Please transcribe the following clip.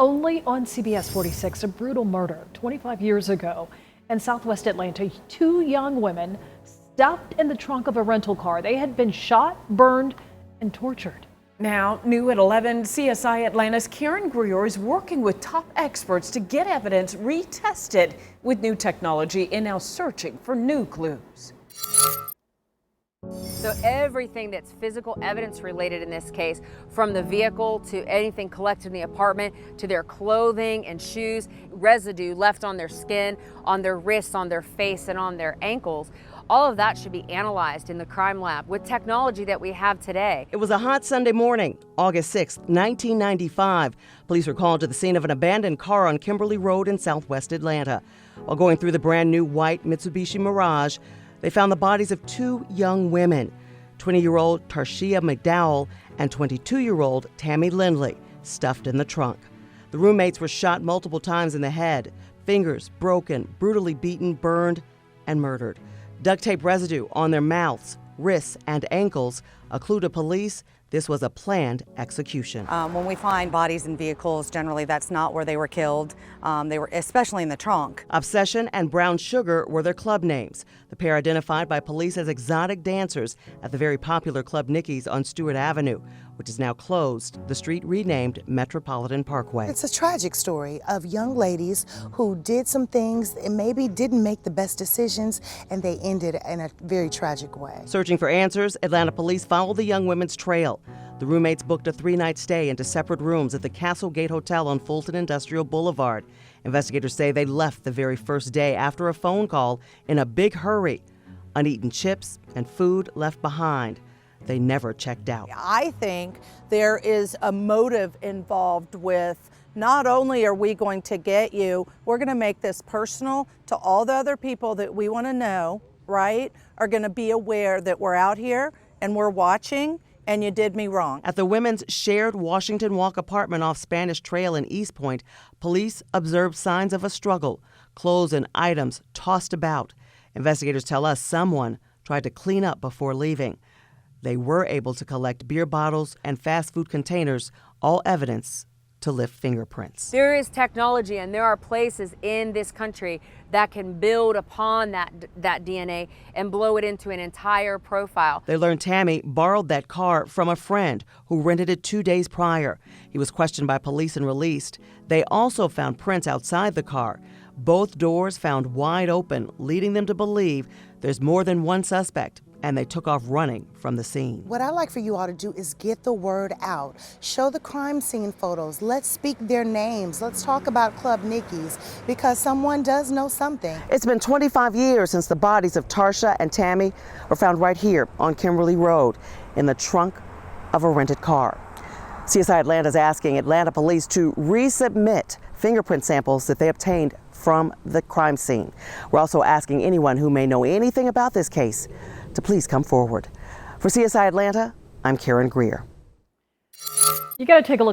Only on CBS 46, a brutal murder 25 years ago in Southwest Atlanta. Two young women stuffed in the trunk of a rental car. They had been shot, burned, and tortured. Now, new at 11, CSI Atlanta's Karen Greer is working with top experts to get evidence retested with new technology and now searching for new clues. So everything that's physical evidence related in this case, from the vehicle to anything collected in the apartment to their clothing and shoes, residue left on their skin, on their wrists, on their face, and on their ankles, all of that should be analyzed in the crime lab with technology that we have today. It was a hot Sunday morning, August 6, 1995. Police were called to the scene of an abandoned car on Kimberly Road in Southwest Atlanta. While going through the brand new white Mitsubishi Mirage, they found the bodies of two young women, 20-year-old Tarshia McDowell and 22-year-old Tammy Lindley, stuffed in the trunk. The roommates were shot multiple times in the head, fingers broken, brutally beaten, burned, and murdered. Duct tape residue on their mouths, wrists, and ankles, a clue to police this was a planned execution. When we find bodies in vehicles, generally that's not where they were killed. They were especially in the trunk. Obsession and Brown Sugar were their club names. The pair identified by police as exotic dancers at the very popular Club Nicky's on Stewart Avenue, which is now closed, the street renamed Metropolitan Parkway. It's a tragic story of young ladies who did some things and maybe didn't make the best decisions, and they ended in a very tragic way. Searching for answers, Atlanta police followed the young women's trail. The roommates booked a 3-night stay into separate rooms at the Castle Gate Hotel on Fulton Industrial Boulevard. Investigators say they left the very first day after a phone call in a big hurry. Uneaten chips and food left behind. They never checked out. I think there is a motive involved with not only are we going to get you, we're going to make this personal to all the other people that we want to know, right, are going to be aware that we're out here and we're watching and you did me wrong. At the women's shared Washington Walk apartment off Spanish Trail in East Point, police observed signs of a struggle, clothes and items tossed about. Investigators tell us someone tried to clean up before leaving. They were able to collect beer bottles and fast food containers, all evidence to lift fingerprints. There is technology and there are places in this country that can build upon that DNA and blow it into an entire profile. They learned Tammy borrowed that car from a friend who rented it 2 days prior. He was questioned by police and released. They also found prints outside the car. Both doors found wide open, leading them to believe there's more than one suspect, and they took off running from the scene. What I'd like for you all to do is get the word out. Show the crime scene photos. Let's speak their names. Let's talk about Club Nicky's, because someone does know something. It's been 25 years since the bodies of Tarsha and Tammy were found right here on Kimberly Road in the trunk of a rented car. CSI Atlanta is asking Atlanta police to resubmit fingerprint samples that they obtained from the crime scene. We're also asking anyone who may know anything about this case to please come forward. For CSI Atlanta, I'm Karen Greer. You got to take a look.